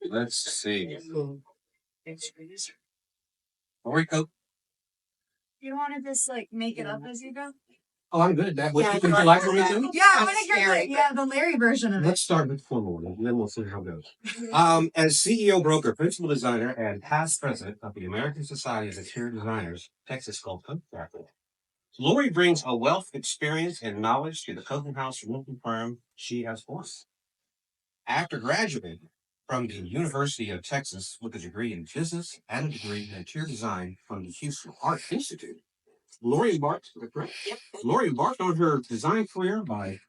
Let's see. Laurie Coton. You want to just like make it up as you go? Oh, I'm good at that. Would you like for me to? Yeah, I want to hear the Larry version of it. Let's start with formal one, and then we'll see how it goes. As CEO, broker, principal designer, and past president of the American Society of Interior Designers, Texas Coton House, Laurie brings a wealth of experience and knowledge to the Coton House roofing firm she has formed. After graduating from the University of Texas with a degree in business and a degree in interior design from the Houston Art Institute, Laurie embarked on her design career by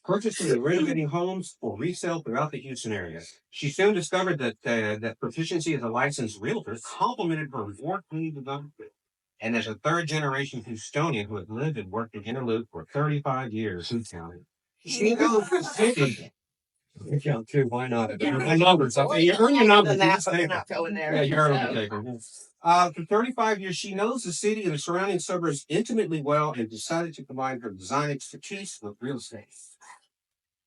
purchasing and renovating homes for resale throughout the Houston area. She soon discovered that proficiency as a licensed realtor complemented her award-winning design. And as a third-generation Houstonian who had lived and worked in Interloop for 35 years, who counted? She knows the city. You count too. Why not? My numbers. Okay, you earn your numbers. Yeah, you earn them. Take them. For 35 years, she knows the city and the surrounding suburbs intimately well and decided to combine her design expertise with real estate.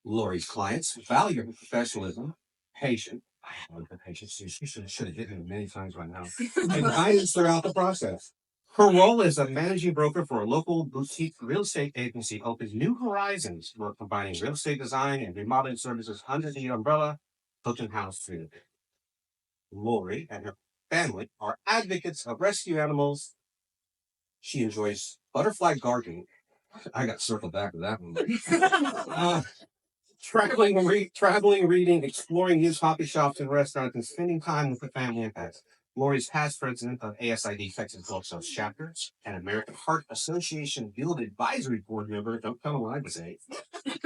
Laurie's clients value her professionalism, patience. I love the patience. She should have hit me many times by now. And guidance throughout the process. Her role as a managing broker for a local boutique real estate agency opens new horizons for combining real estate design and remodeling services under the umbrella Coton House. Laurie and her family are advocates of rescue animals. She enjoys butterfly gardening. I got circled back to that one. Traveling, reading, exploring new coffee shops and restaurants, and spending time with the family and pets. Laurie's past president of ASID Texas Gulf Coast Chapter and American Heart Association Guild Advisory Board member, don't tell me what I would say,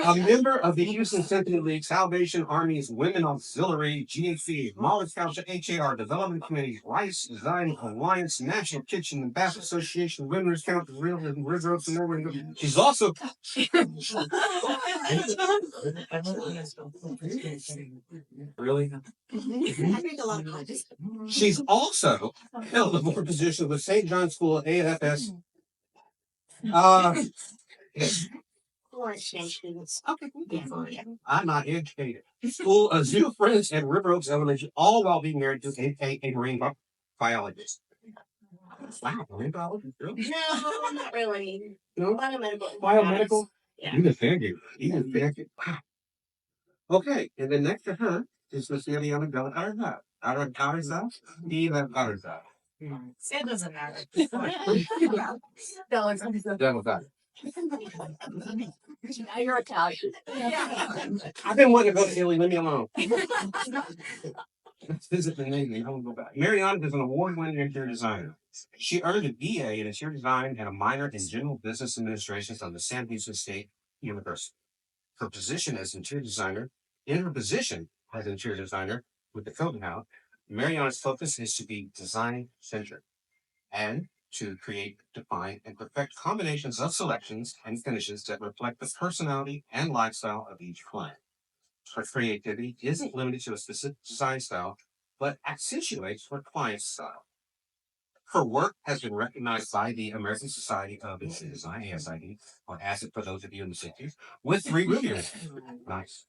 a member of the Houston Symphony League, Salvation Army's Women Auxiliary, GHC, Mollis Township HAR Development Committee, Rice Design Alliance, National Kitchen and Bath Association, Women's Council, Real and River. She's also really. I drink a lot of coffee. She's also held the board position with St. John's School AFS. Okay. I'm not educated. School of Zoo Friends and River Oaks Elementary, all while being married to a marine biologist. Wow, marine biologist? Really? No, not really. No? Biomedical. Biomedical? Yeah. You defend you. Wow. Okay, and then next to her is Miss Mariana De La Garza. It doesn't matter. Democrat. Now you're Italian. I've been wanting to go to Italy. Leave me alone. Let's visit the Navy. I won't go back. Mariana is an award-winning interior designer. She earned a BA in interior design and a minor in general business administration from the San Jose State University. Her position as interior designer, in her position as interior designer with the Coton House, Mariana's focus is to be design-centric and to create, define, and perfect combinations of selections and finishes that reflect the personality and lifestyle of each client. Her creativity isn't limited to a specific design style, but accentuates her client's style. Her work has been recognized by the American Society of Interior Design, ASID, or ASID for those of you in the 60s, with 3 reviews. Nice.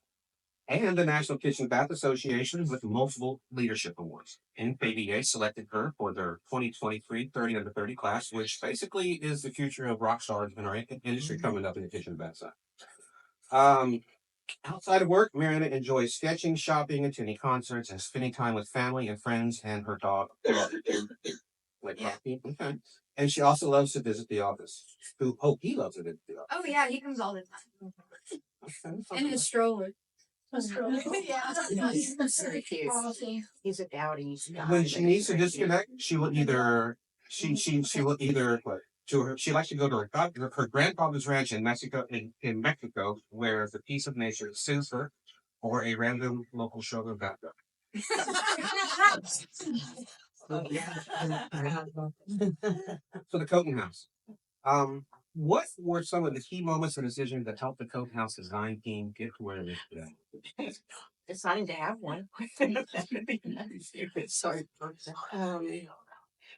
And the National Kitchen Bath Association with multiple leadership awards. NKBA selected her for their 2023 30 under 30 class, which basically is the future of rock stars in our industry coming up in the kitchen bath side. Outside of work, Mariana enjoys sketching, shopping, attending concerts, and spending time with family and friends and her dog. Like coffee. Okay. And she also loves to visit the office. He loves to visit the office. Oh yeah, he comes all the time. Okay. In his stroller. Yeah. He's very cute. He's a dowdy. When she needs to disconnect, she will either what to her. She likes to go to her grandfather's ranch in Mexico, where the peace of nature soothes her, or a random local show of backup. So the Coton House. What were some of the key moments or decisions that helped the Coton House design team get to where it is today? Deciding to have one. Sorry.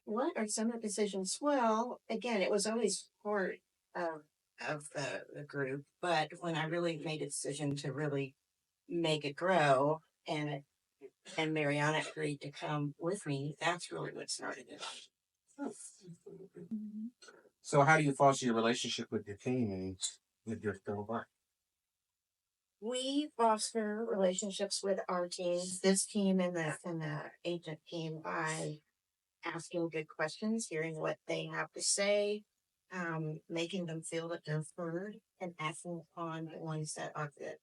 What are some of the decisions? Well, again, it was always part of the group, but when I really made a decision to really make it grow and and Mariana agreed to come with me. That's really what started it. So how do you foster your relationship with your team and with your fellow work? We foster relationships with our teams, this team and the agent team, by asking good questions, hearing what they have to say, making them feel that they're heard, and acting on the ones that are good.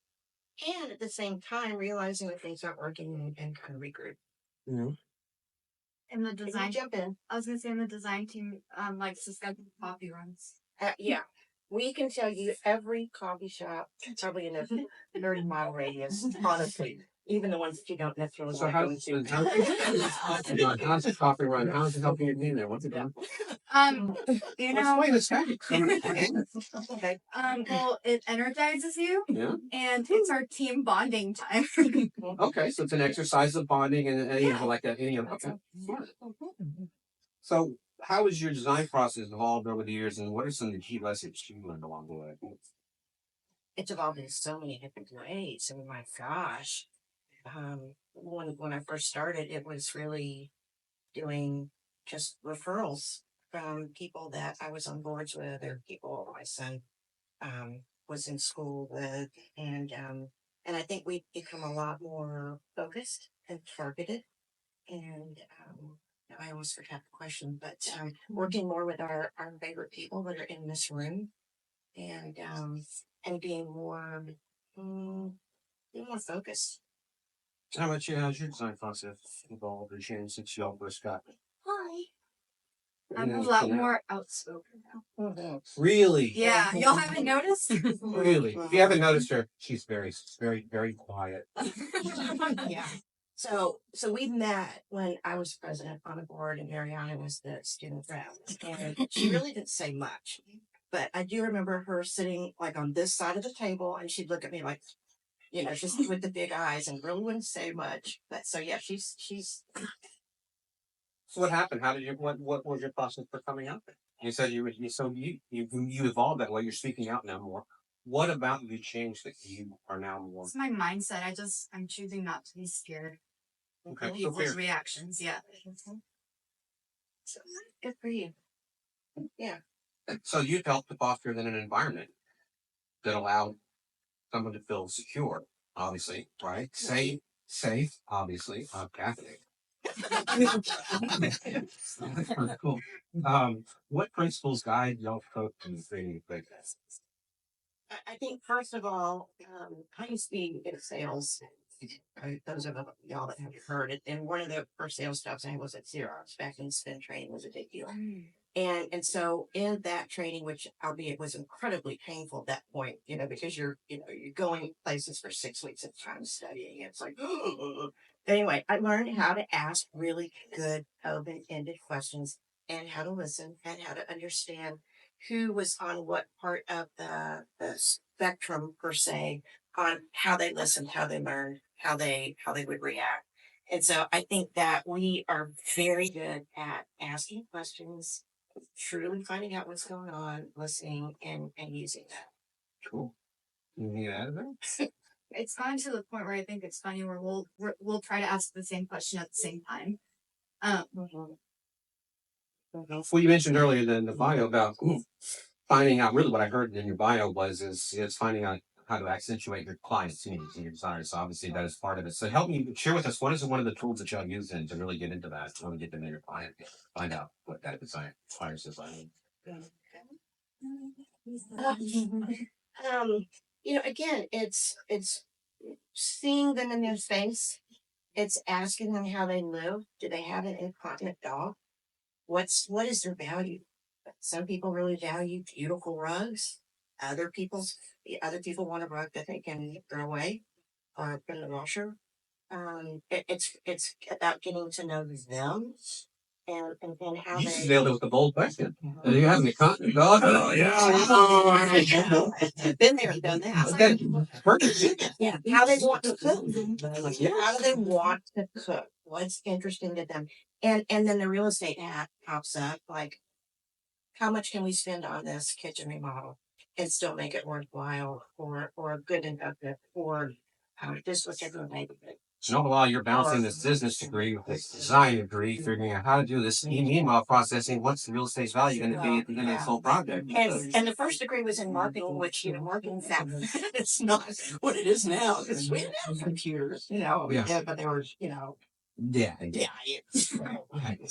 And at the same time, realizing when things aren't working and kind of regroup. Mm-hmm. In the Can you design, jump in? I was gonna say in the design team, likes to schedule coffee runs. Yeah. We can tell you every coffee shop, probably in a 30-mile radius, honestly. Even the ones that you don't necessarily So want to go to. how's the coffee run? How's it helping your team there? What's it doing? You know, Explain this guy. Okay. well, it energizes you, Yeah. and it's our team bonding time. Okay, so it's an exercise of bonding and any of like that. Any of okay. So, how has your design process evolved over the years, and what are some of the key lessons you learned along the way? It's evolved in so many different ways. Oh my gosh. When I first started, it was really doing just referrals from people that I was on boards with, or people my son was in school with, and I think we've become a lot more focused and targeted. And I almost forgot the question, but working more with our favorite people that are in this room, and being more focused. How much has your design process evolved or changed since y'all first got? Hi. I'm a lot more outspoken now. Really? Yeah, y'all haven't noticed? Really? If you haven't noticed her, she's very, very, very quiet. Yeah. So we met when I was president on a board and Mariana was the student rep, and she really didn't say much. But I do remember her sitting like on this side of the table, and she'd look at me like, just with the big eyes, and really wouldn't say much. But so yeah, she's So what happened? How did you? What was your process for coming out? You said you evolved that way. You're speaking out now more. What about you changed that you are now more? It's my mindset. I'm choosing not to be scared Okay, of so people's fair. reactions. Yeah. so good for you. Yeah. So you've helped to foster then an environment that allowed someone to feel secure, obviously, right? Safe, obviously. Catholic. That's kind of cool. What principles guide y'all folk in creating a business? I think first of all, I used to be in sales. Those of y'all that have heard it, and one of the first sales jobs I had was at Xerox. Back in spin training was a big deal. And so in that training, which albeit was incredibly painful at that point, because you're going places for 6 weeks at a time studying. It's like, anyway, I learned how to ask really good, open-ended questions, and how to listen, and how to understand who was on what part of the spectrum per se, on how they listened, how they learned, how they would react. And so I think that we are very good at asking questions, truly finding out what's going on, listening, and using that. Cool. Anything to add there? It's gotten to the point where I think it's funny where we'll try to ask the same question at the same time. Well, you mentioned earlier in the bio about finding out. Really, what I heard in your bio is finding out how to accentuate your client's needs and your desires. So obviously, that is part of it. So help me share with us what is one of the tools that y'all use in to really get into that, to really get to know your client, find out what that client's design. Um, again, it's seeing them in their space. It's asking them how they live. Do they have an incontinent dog? What is their value? Some people really value beautiful rugs. The other people want a rug that they can throw away or put in the washer. It's about getting to know them, and how You just they. nailed it with the bold question. Do you have any continent dog? Oh, yeah. I've been there and done that. Okay. Perfect. Yeah, how they want to cook. Yeah. How do they want to cook? What's interesting to them? And then the real estate hat pops up, like, how much can we spend on this kitchen remodel and still make it worthwhile, or good and effective, or just whichever neighborhood. So while you're balancing this business degree with this design degree, figuring out how to do this, meanwhile processing what's the real estate value going to be at the end of this whole project. And the first degree was in marketing, which, marketing it's not what it is now, because we didn't have computers, Yeah. but they were, Yeah. Okay.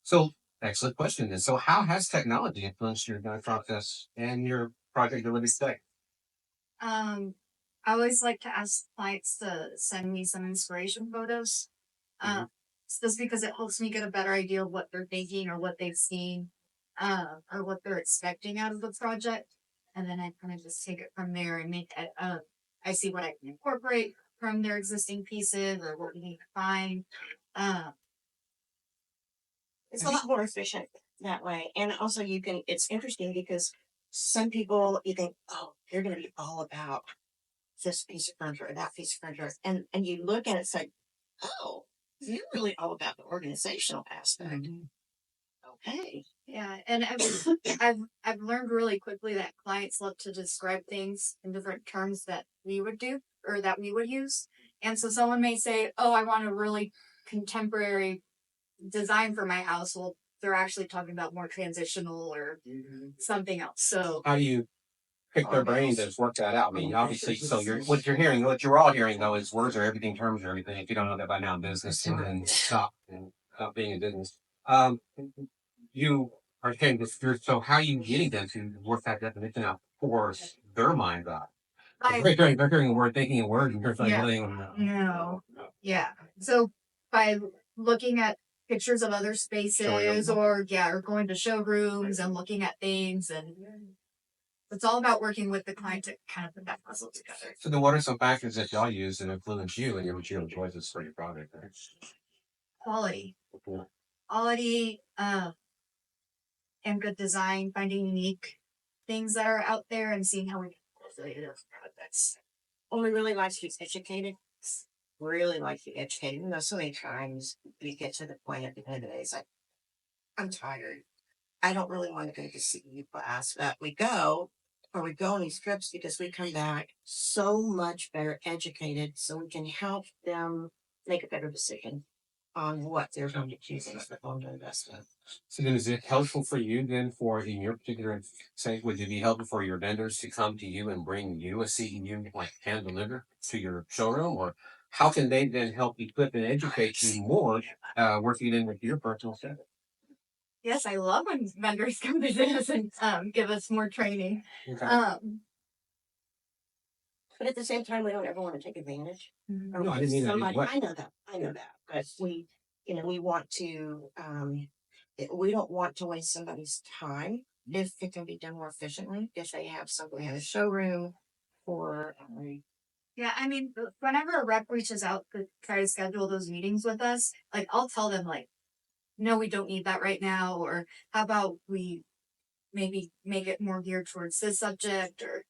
So excellent question. Then, so how has technology influenced your design process and your project delivery today? I always like to ask clients to send me some inspiration photos. It's just because it helps me get a better idea of what they're thinking or what they've seen, or what they're expecting out of the project. And then I kind of just take it from there and make it, I see what I can incorporate from their existing pieces or what we need to find. It's a lot more efficient that way. And also it's interesting because some people, you think, oh, they're going to be all about this piece of furniture or that piece of furniture. And you look at it, it's like, oh, you're really all about the organizational aspect. Okay. Yeah, and I've learned really quickly that clients love to describe things in different terms that we would do or that we would use. And so someone may say, "Oh, I want a really contemporary design for my house." Well, they're actually talking about more transitional or something else. So How do you pick their brains and work that out? I mean, obviously, so what you're all hearing though is words are everything, terms are everything. If you don't know that by now in business, then stop being in business. You are saying this. So how are you getting them to work that definition out for their mind's eye? They're hearing a word, thinking a word, and you're like, no. Yeah. So by looking at pictures of other spaces or going to showrooms and looking at things, and it's all about working with the client to kind of put that puzzle together. So then what are some factors that y'all use that influence you and your material choices for your product? Quality. Yeah. Quality, and good design, finding unique things that are out there and seeing how we can incorporate those products. Well, we really like to be educated. Really like to be educated. So many times we get to the point at the end of the day, it's like, I'm tired. I don't really want to go to CE class, but we go on these trips because we come back so much better educated, so we can help them make a better decision on what they're going to choose as their own investment. So then is it helpful for you then in your particular say, would it be helpful for your vendors to come to you and bring you a CEU like hand deliver to your showroom? Or how can they then help equip and educate you more, working in with your personal set? Yes, I love when vendors come visit us and give us more training. Okay. But at the same time, we don't ever want to take advantage. No, I didn't mean that. I know that. But we want to, we don't want to waste somebody's time if it can be done more efficiently. If they have something in a showroom or, Yeah, I mean, whenever a rep reaches out to try to schedule those meetings with us, like I'll tell them like, no, we don't need that right now, or how about we maybe make it more geared towards this subject, or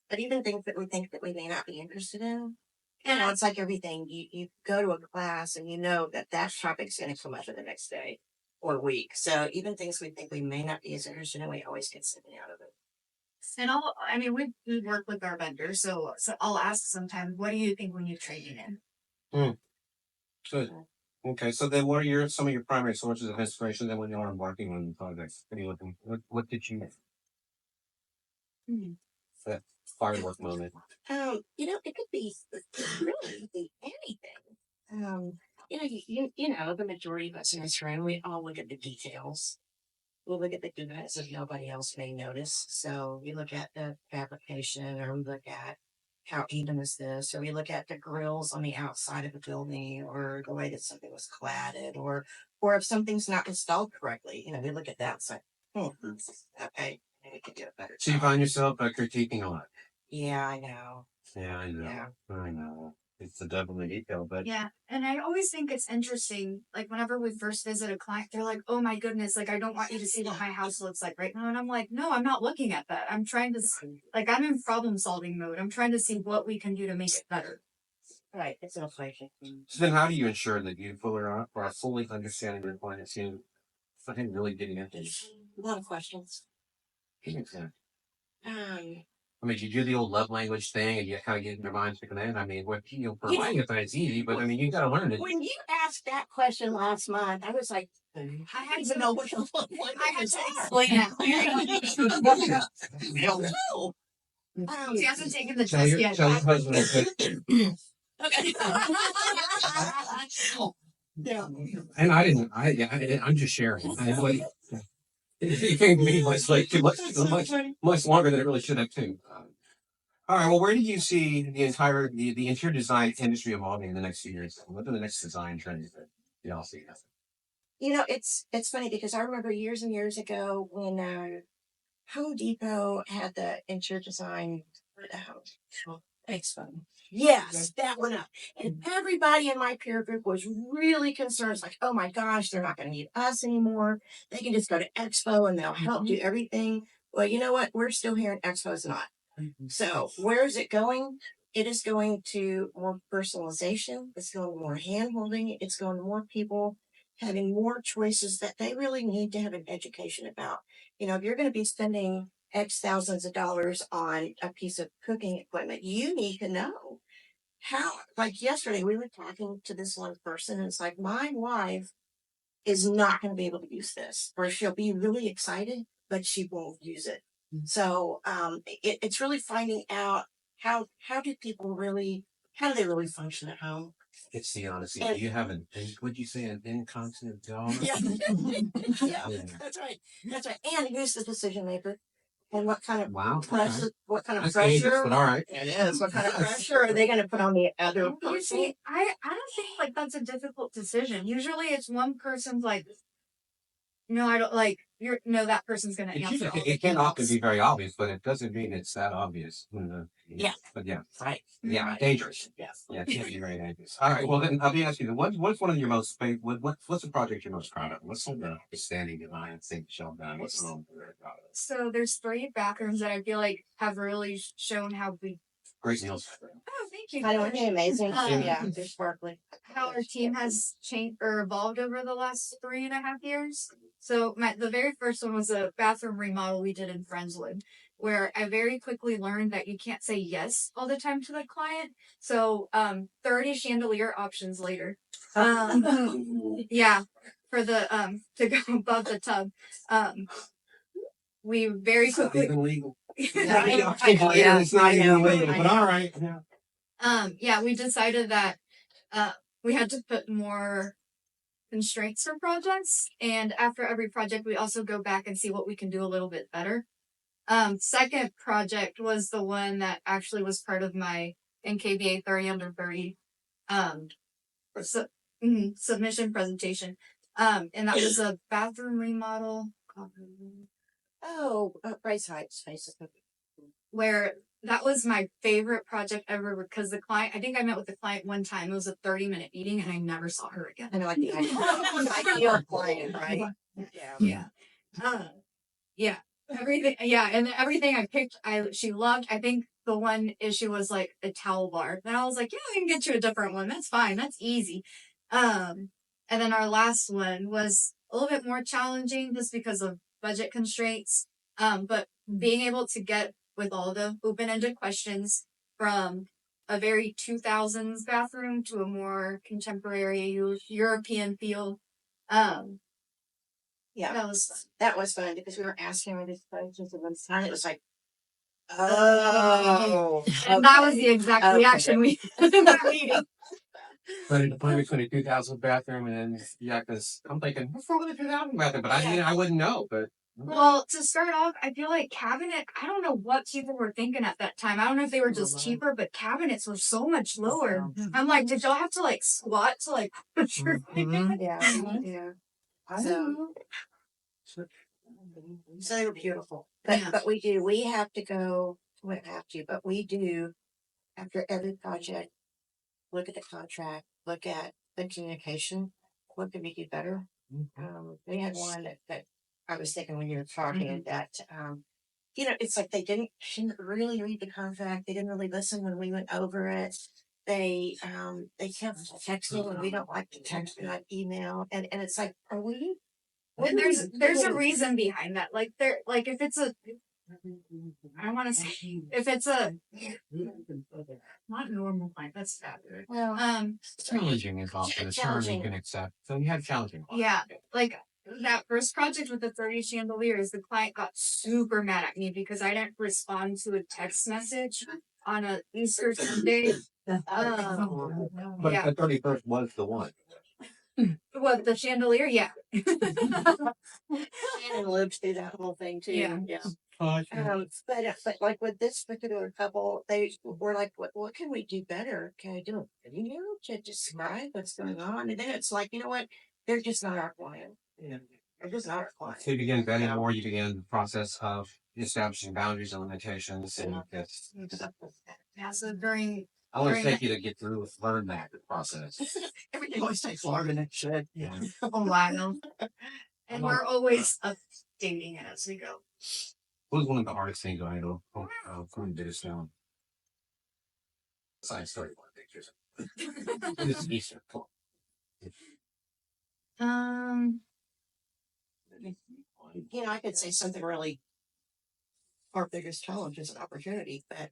but even things that we think that we may not be interested in. It's like everything. You go to a class and you know that topic's going to come up for the next day or week. So even things we think we may not be as interested in, we always get something out of it. And we work with our vendors, so I'll ask sometimes, what do you think when you're trading in? Good. Okay, so then what are some of your primary sources of inspiration then when you're embarking on the project? What did you that firework moment? It could be really anything. The majority of us in this room, we all look at the details. We'll look at the details that nobody else may notice. So we look at the fabrication, or we look at how even is this, or we look at the grills on the outside of the building, or the way that something was cladded, or if something's not installed correctly. We look at that and say, okay, we could do it better. So you find yourself critiquing a lot. Yeah, I know. Yeah, I know. Yeah. I know. It's the devil in the detail, but Yeah, and I always think it's interesting. Like whenever we first visit a client, they're like, "Oh my goodness! Like I don't want you to see what my house looks like right now." And I'm like, "No, I'm not looking at that. I'm trying to I'm in problem solving mode. I'm trying to see what we can do to make it better." Right. It's an inflation. So then how do you ensure that you are fully understanding your client's for him really getting into it? A lot of questions. Give me a second. I mean, you do the old love language thing, and you kind of get in their minds thinking that. I mean, what for a language it's easy, but I mean, you got to learn it. When you asked that question last month, I was like, I had to know what the love languages are. Hell no. She hasn't taken the Tell test your, yet. tell your husband. Okay. Yeah. And I didn't. I'm just sharing. It came to me much longer than it really should have too. All right. Well, where do you see the interior design industry evolving in the next few years? What are the next design trends that y'all see? It's funny because I remember years and years ago when Home Depot had the interior design expo. Yes, that went up. And everybody in my peer group was really concerned. It's like, oh my gosh, they're not going to need us anymore. They can just go to Expo and they'll help do everything. Well, you know what? We're still hearing Expo's not. So where is it going? It is going to more personalization. It's going to more hand holding. It's going to more people having more choices that they really need to have an education about. You know, if you're going to be spending X thousands of dollars on a piece of cooking equipment, you need to know how. Like yesterday, we were talking to this one person, and it's like, my wife is not going to be able to use this, or she'll be really excited, but she won't use it. So it's really finding out how do people really how do they really function at home. It's the honesty. And- Do you have would you say an incontinent dog? Yeah, yeah, that's right. That's right. And who's the decision maker? And what kind of Wow. pressure? Okay. What kind of That's pressure? dangerous, but all right. It is. What kind of pressure are they going to put on the other You person? see, I don't think like that's a difficult decision. Usually it's one person's like, no, I don't like you're no, that person's gonna answer. It can often be very obvious, but it doesn't mean it's that obvious. Yeah. But yeah. Right. Yeah. Dangerous. Yes. Yeah, it can be very dangerous. All right. Well, then I'll be asking you, what's one of your most what's the project you're most proud of? What's some of the standing design thing y'all done? What's the one you're very proud of? So there's 3 bathrooms that I feel like have really shown how we. Great deals. Oh, thank you. I know, isn't it amazing? Yeah. They're sparkly. How our team has changed or evolved over the last 3.5 years. So the very first one was a bathroom remodel we did in Friendswood, where I very quickly learned that you can't say yes all the time to the client. So 30 chandelier options later. Yeah, for the to go above the tub. We very It's not quickly. even legal. Yeah, It's not I even know. legal, but all right. Yeah, we decided that we had to put more constraints for projects, and after every project we also go back and see what we can do a little bit better. Second project was the one that actually was part of my NKBA 30 under 30 submission presentation. And that was a bathroom remodel Price hikes, basically. where that was my favorite project ever because the client, I think I met with the client one time. It was a 30-minute meeting and I never saw her again. I know, like the ideal client, right? Yeah. Yeah. Everything. Yeah. And everything I picked, she loved. I think the one issue was like a towel bar. And I was like, yeah, I can get you a different one. That's fine. That's easy. And then our last one was a little bit more challenging just because of budget constraints. But being able to get with all the open-ended questions from a very 2000s bathroom to a more contemporary European feel. Yeah, that was fun because we were asking her these questions and then it was like, and that was the exact reaction we had in that meeting. But in the point between a 2000 bathroom and then, yeah, because I'm thinking, what's wrong with a 2000 bathroom? But I wouldn't know, but. Well, to start off, I feel like cabinet, I don't know what people were thinking at that time. I don't know if they were just cheaper, but cabinets were so much lower. I'm like, did y'all have to like squat to like put your yeah. So they were beautiful. But we have to go, we don't have to, but we do, after every project, look at the contract, look at the communication, what can we do better? We had one that I was thinking when you were talking that, it's like they didn't really read the contract. They didn't really listen when we went over it. They kept texting when we don't like to text, we like email. And it's like, are we? And there's a reason behind that. Like if it's I want to say if it's a not normal client, that's fabulous. Well, Challenging is often a term you Challenging. can accept. So you have challenging. Yeah, like that first project with the 30 chandeliers, the client got super mad at me because I didn't respond to a text message on a Easter Sunday. But Yeah. the 31st was the one. What, the chandelier? Yeah. and lived through that whole thing too. Yeah. But like with this particular couple, they were like, what can we do better? Can I do a video to describe what's going on? And then it's like, you know what? They're just not our client. Yeah. They're just not our client. So you begin vetting more, you begin the process of establishing boundaries and limitations. And that's, Yeah, so during I want to take you to get through, learn that process. Everything always takes longer than it should. Yeah. a while, and we're always updating it as we go. What was one of the hardest things I know from this down? Science 31 pictures. This is Easter. You know, I could say something really. Our biggest challenge is an opportunity, but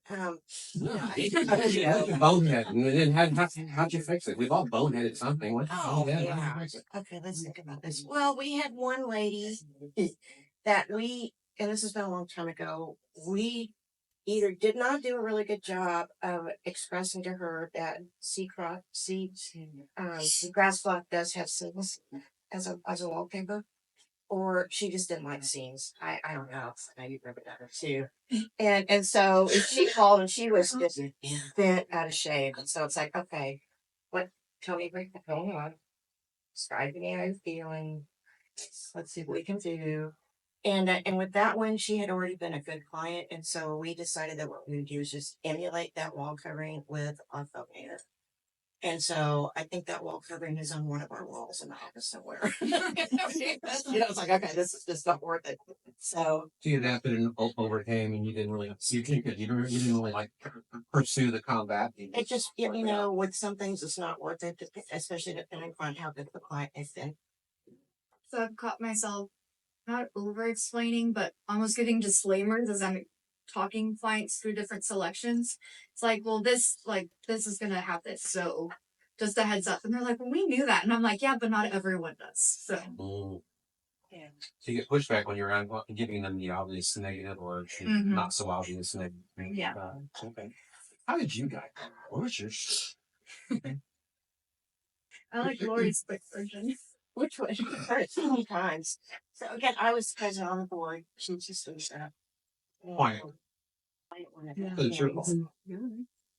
Bonehead. And then how'd you fix it? We've all boneheaded something. What? yeah. Okay, let's think about this. Well, we had one lady that and this has been a long time ago, we either did not do a really good job of expressing to her that grass block does have scenes as a wallpaper, or she just didn't like scenes. I don't know. I remember that too. And so she called and she was just bent out of shape. And so it's like, okay, tell me what's going on. Describe to me how you're feeling. Let's see what we can do. And with that one, she had already been a good client. And so we decided that what we would do is just emulate that wall covering with our faux painter. And so I think that wall covering is on one of our walls in the office somewhere. It's like, okay, this is just not worth it. So you adapted and overcame, and you didn't really you didn't really like pursue the combat. It just, with some things it's not worth it, especially depending on how good the client is. So I've caught myself not over explaining, but almost giving disclaimers as I'm talking clients through different selections. It's like, well, this is gonna have this, so just a heads up. And they're like, well, we knew that, and I'm like, yeah, but not everyone does. So Yeah. So you get pushback when you're giving them the obvious negative or not so obvious negative. Yeah. Okay. How did you guys? What was your? I like Laurie's quick version. Which was heard it so many times. So again, I was president on the board. She was just Quiet. Yeah. It's your fault.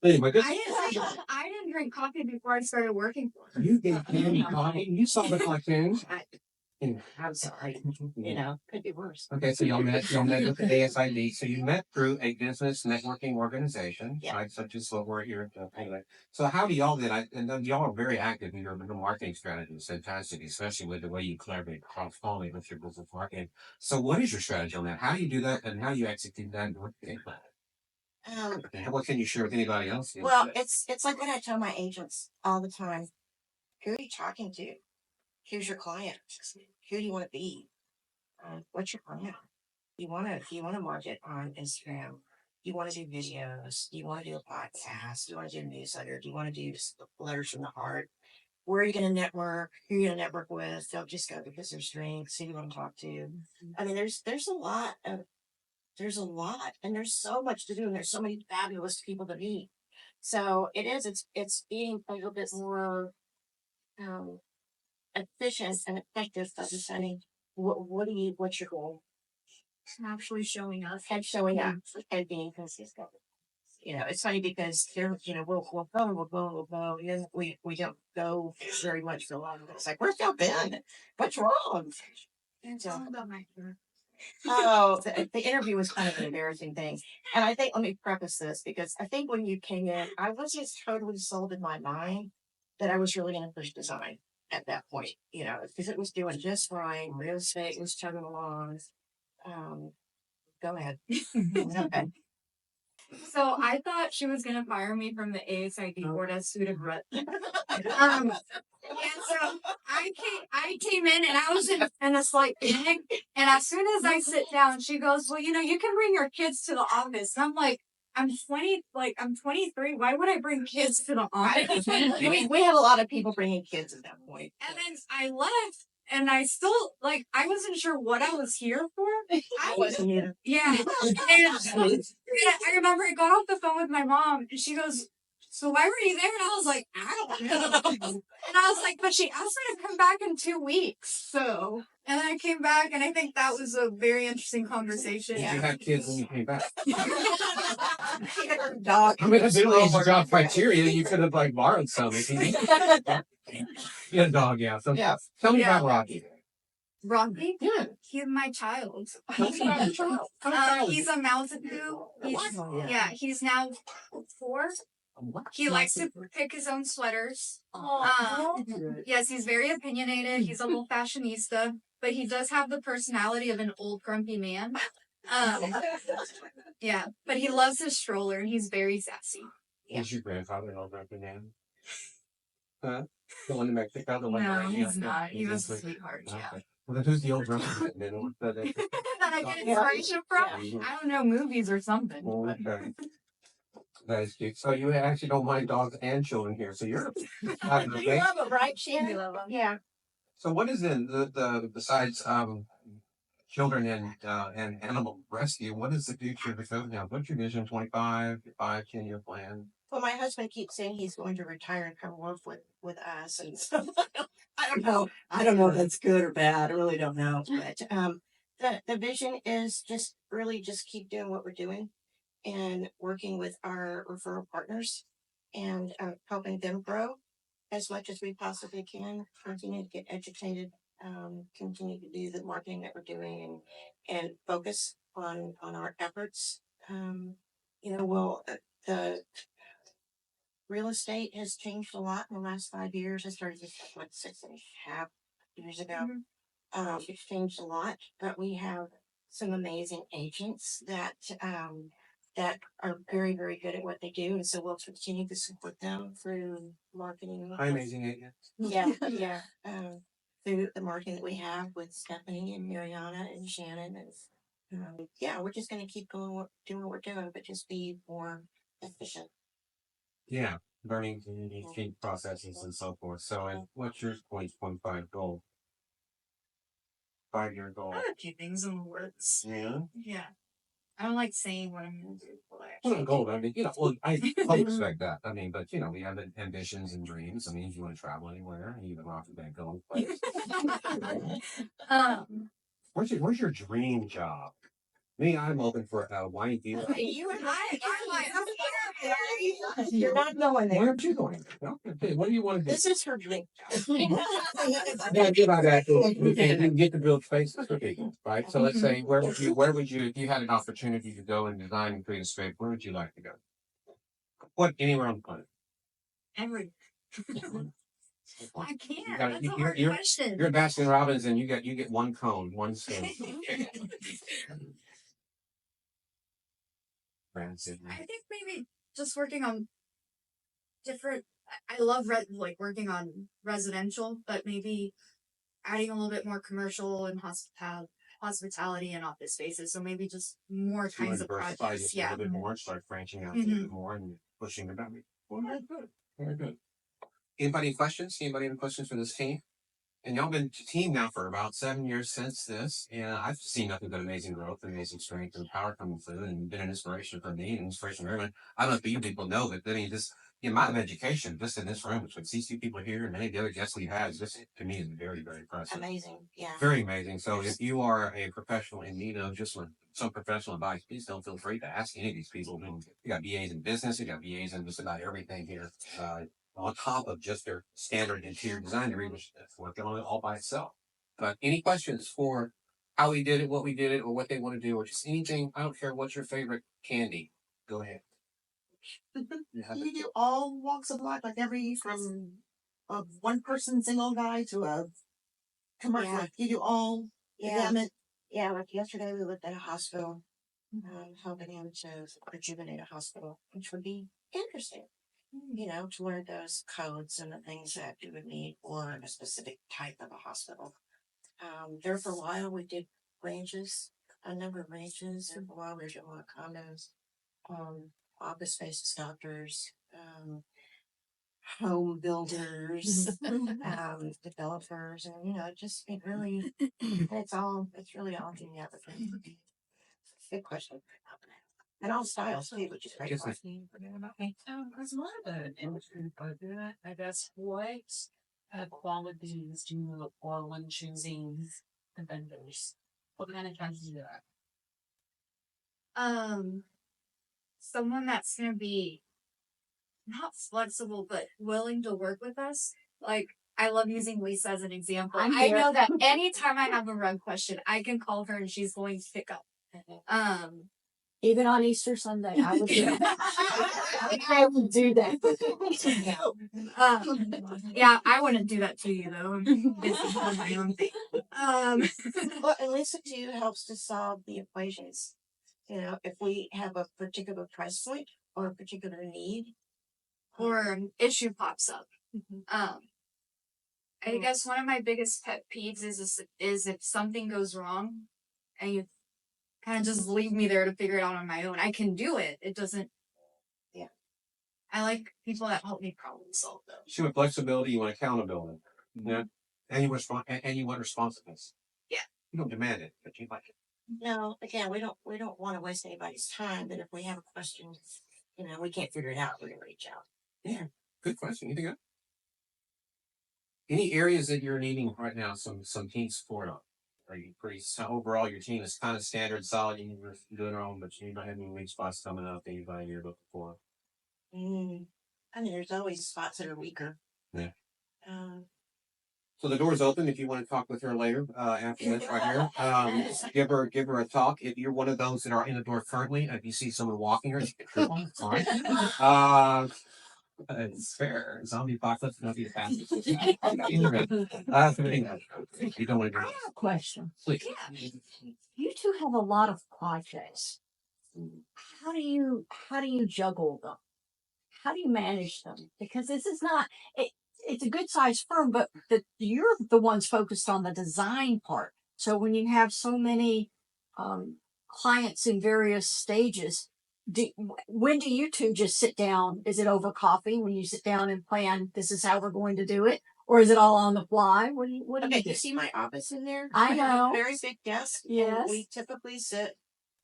Anyway, this, I didn't drink coffee before I started working for her. you gave Candy coffee. You saw the cartoons. I'm sorry. Could be worse. Okay, so y'all met with the ASID. So you met through a business networking organization, Yeah. right? Such as what we're here to anyway. So how do y'all then? And then y'all are very active in your marketing strategy. It's fantastic, especially with the way you collaborate cross-functionally with your business marketing. So what is your strategy on that? How do you do that, and how do you execute that? What can you share with anybody else? Well, it's like what I tell my agents all the time. Who are you talking to? Who's your client? Who do you want to be? What's your plan? Do you want to market on Instagram? Do you want to do videos? Do you want to do a podcast? Do you want to do a newsletter? Do you want to do letters from the heart? Where are you going to network? Who are you going to network with? Don't just go because there's drinks. Who do you want to talk to? I mean, there's a lot, and there's so much to do, and there's so many fabulous people to meet. So it's being a little bit more efficient and effective by deciding what's your goal, Actually showing up. and and being consistent. It's funny because we'll go, and then we don't go very much for long. It's like, where's y'all been? What's wrong? It's all about my hair. The interview was kind of an embarrassing thing. And I think, let me preface this, because I think when you came in, I was just totally sold in my mind that I was really going to push design at that point, because it was doing just fine. Real estate was chugging along. Go ahead. Okay. So I thought she was gonna fire me from the ASID board as Suda Brett. And so I came in and I was in a slight panic. And as soon as I sit down, she goes, "Well, you can bring your kids to the office." And I'm like, I'm 23. Why would I bring kids to the office? We have a lot of people bringing kids at that point. And then I left, and I still I wasn't sure what I was here for. I wasn't either. Yeah. And I remember I got off the phone with my mom, and she goes, "So why were you there?" And I was like, "I don't know." And I was like, "But she asked me to come back in 2 weeks." So, and then I came back, and I think that was a very interesting conversation. Did you have kids when you came back? Dog. I mean, that's the job criteria. You could have borrowed some if you need. You had a dog, yeah. So Yeah. tell me about Rocky. Rocky? Yeah. He's my child. Tell me about your child. He's a Mountain Dew. He's now 4. He likes to pick his own sweaters. Yes, he's very opinionated. He's a little fashionista, but he does have the personality of an old grumpy man. Yeah, but he loves his stroller and he's very sassy. Is your grandfather an old grumpy man? Huh? The one in Mexico? No, he's not. He was a sweetheart. Yeah. Okay. Well, then who's the old grumpy man? That I get inspiration from? I don't know, movies or something. Okay. That is cute. So you actually don't mind dogs and children here. So you're You love them, right, Shannon? We love them. Yeah. So what is in the besides children and animal rescue? What is the future of the Coton House? What's your vision? 25, 10-year plan? Well, my husband keeps saying he's going to retire and come work with us, and so I don't know. I don't know if that's good or bad. I really don't know. But the vision is just keep doing what we're doing, and working with our referral partners, and helping them grow as much as we possibly can. Continue to get educated. Continue to do the marketing that we're doing, and focus on our efforts. The real estate has changed a lot in the last 5 years. I started this 6.5 years ago. It's changed a lot, but we have some amazing agents that are very, very good at what they do, and so we'll continue to support them through marketing. Hi, amazing agents. Yeah, yeah. Through the marketing that we have with Stephanie and Mariana and Shannon, and we're just going to keep doing what we're doing, but just be more efficient. Yeah, learning key processes and so forth. So, and what's your 2025 goal? 5-year goal. I have a few things in the works. Yeah. Yeah. I don't like saying what I'm going to do. Well, not goal. I mean, I expect that. I mean, but we have ambitions and dreams. I mean, if you want to travel anywhere, you can off the back go. Where's your dream job? Me, I'm open for a wine dealer. You and I you're not going there. Where are you going? Okay, what do you want to do? This is her dream. Yeah, get out of that. You can get to build spaces for people, right? So let's say, where would you, if you had an opportunity to go and design and create a space, where would you like to go? What, anywhere on the planet? Every. I can't. That's a hard question. You're Baskin Robbins, and you get one cone, one spoon. I think maybe just working on different. I love working on residential, but maybe adding a little bit more commercial and hospitality and office spaces. So maybe just more kinds of projects. Yeah, a little bit more, start branching out a little bit more and pushing the boundary. Well, very good, very good. Anybody questions? Anybody have questions for this team? And y'all been a team now for about 7 years since this, and I've seen nothing but amazing growth, amazing strength, and power coming through, and been an inspiration for me and inspiration for everyone. I don't know if you people know, but I mean, just the amount of education just in this room between these two people here and many of the other guests we had, just to me is very, very impressive. Amazing, yeah. Very amazing. So if you are a professional in need of just some professional advice, please don't feel afraid to ask any of these people. You got BAs in business, you got BAs in just about everything here. On top of just their standard interior design degree, which is working on it all by itself. But any questions for how we did it, what we did it, or what they want to do, or just anything? I don't care. What's your favorite candy? Go ahead. You do all walks of life, like from a one person single guy to a commercial. Yeah. You do all the gamut. Yeah, like yesterday we looked at a hospital, helping him to rejuvenate a hospital, which would be interesting. you know, to learn those codes and the things that you would need for a specific type of a hospital. There for a while we did ranges, a number of ranges. For a while we were doing a lot of condos, office spaces, doctors, home builders, developers, and you know, it really, it's really all in the opportunity. Good question. And all styles too, which is great. Yes, ma'am. As one of the industry budget, I guess what qualities do you look for when choosing the vendors? What kind of tries to do that? Someone that's gonna be not flexible, but willing to work with us. Like, I love using Lisa as an example. I know that anytime I have a rug question, I can call her and she's going to pick up. Even on Easter Sunday, I would do that. I would do that. Yeah, I wouldn't do that to you though. I'm busy doing my own thing. Well, and Lisa too helps to solve the equations. You know, if we have a particular price point or a particular need, Or an issue pops up. I guess one of my biggest pet peeves is if something goes wrong and you kind of just leave me there to figure it out on my own. I can do it. It doesn't. Yeah. I like people that help me problem solve though. You want flexibility, you want accountability. Yeah. And you want responsiveness. Yeah. You don't demand it, but you like it. no, again, we don't want to waste anybody's time. But if we have a question, you know, we can't figure it out, we're gonna reach out. Yeah. Good question. Anything else? Any areas that you're needing right now some team support on? Are you pretty so overall your team is kind of standard solid, you're doing your own, but you don't have any weak spots coming up that you've had here before? I mean, there's always spots that are weaker. Yeah. Um, So the door's open if you want to talk with her later, after this right here. Give her a talk. If you're one of those that are in the door currently, if you see someone walking her, fine. It's fair. Zombie apocalypse will not be the fastest. You don't want to I do have a question. Please. You two have a lot of projects. How do you juggle them? How do you manage them? Because this is not it's a good sized firm, but you're the ones focused on the design part. So when you have so many clients in various stages, when do you two just sit down? Is it over coffee when you sit down and plan? This is how we're going to do it, or is it all on the fly? What do you okay, do? you see my office in there? I have a know. very big desk. and Yes. we typically sit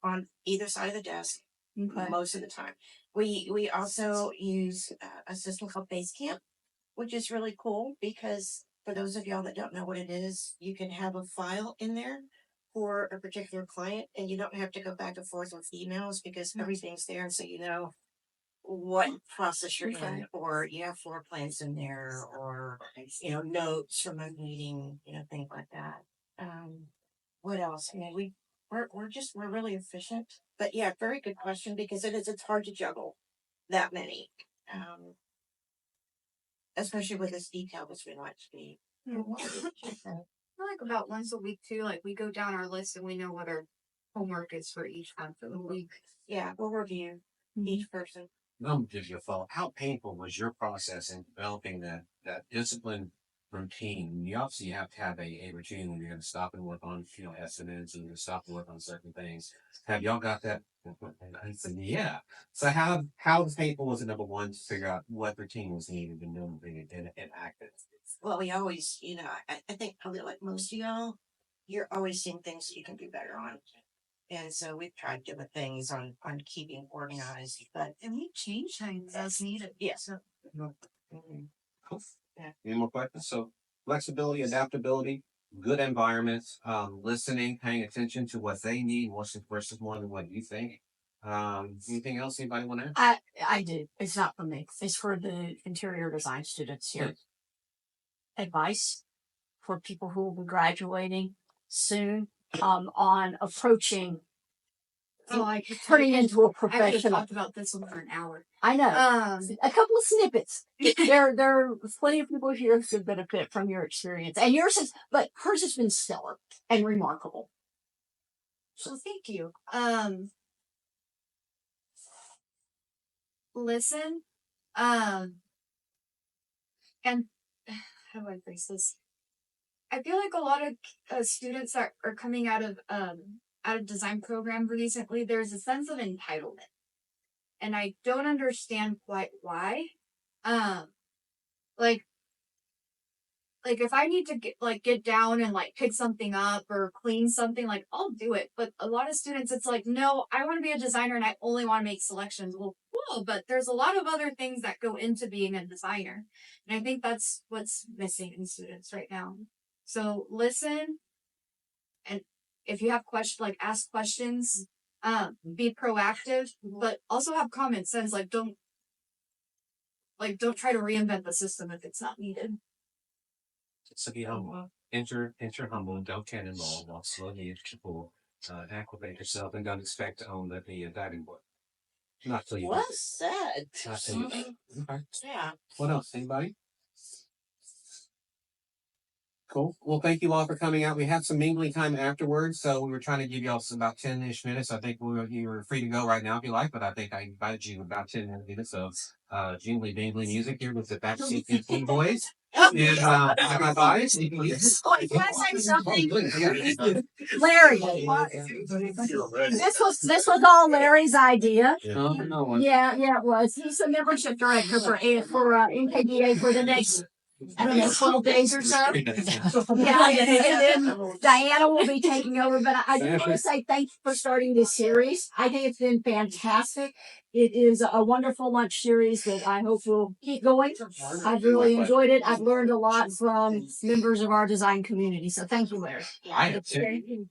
on either side of the desk Okay. most of the time. We also use a system called Basecamp, which is really cool because for those of y'all that don't know what it is, you can have a file in there for a particular client and you don't have to go back and forth with emails because everything's there. And so you know what process you're in, or you have floor plans in there, or you know, notes from a meeting, you know, things like that. What else? I mean, we're really efficient. But yeah, very good question because it's hard to juggle that many. Especially with as detailed as we like to be. I feel like about once a week too. Like we go down our list and we know what our homework is for each month of the week. Yeah, we'll review each person. I'll give you a follow. How painful was your process in developing that discipline routine? You obviously have to have a routine when you're going to stop and work on, you know, estimates and you're going to stop and work on certain things. Have y'all got that? I said, yeah. So how painful was it, number one, to figure out what routine was needed and active? Well, we always, you know, I think probably like most of y'all, you're always seeing things that you can do better on. And so we've tried different things on keeping organized, but And we change things as needed. yes. Cool. Yeah. Any more questions? So flexibility, adaptability, good environments, listening, paying attention to what they need versus more than what you think. Anything else anybody want to add? I do. It's not for me. It's for the interior design students here. Advice for people who will be graduating soon on approaching turning into a I could have professional. talked about this one for an hour. I know. A couple of snippets. there are plenty of people here who could benefit from your experience. And but hers has been stellar and remarkable. So thank you. Listen. And how do I phrase this? I feel like a lot of students that are coming out of design program recently, there's a sense of entitlement, and I don't understand quite why. Like if I need to get down and pick something up or clean something, I'll do it. But a lot of students, it's like, no, I want to be a designer and I only want to make selections. Well, cool, but there's a lot of other things that go into being a designer, and I think that's what's missing in students right now. So listen, and if you have questions, ask questions. Be proactive, but also have common sense. Don't try to reinvent the system if it's not needed. So be humble. Enter humble, don't cannonball, walk slowly into the pool, acclimate yourself, and don't expect to own the diving board. Not till you Well do it. said. Not till you do it. Okay. Yeah. What else? Anybody? Cool. Well, thank you all for coming out. We have some mingling time afterwards, so we were trying to give you all about 10-ish minutes. I think you were free to go right now if you like, but I think I invited you about 10 minutes of jingly dangly music here with the backseat 15 boys. And my bias. Can I say something? Larry, this was all Larry's idea. Yeah, it was. He's the membership director for NKBA for the next, I don't know, 12 days or so. Yeah, and then Diana will be taking over. But I do want to say thank you for starting this series. I think it's been fantastic. It is a wonderful lunch series that I hope will keep going. I've really enjoyed it. I've learned a lot from members of our design community. So thank you, Larry. I have too. Thank you.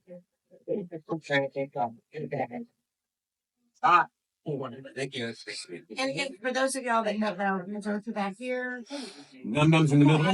And for those of y'all that have reserved back here, Num-nums in the middle.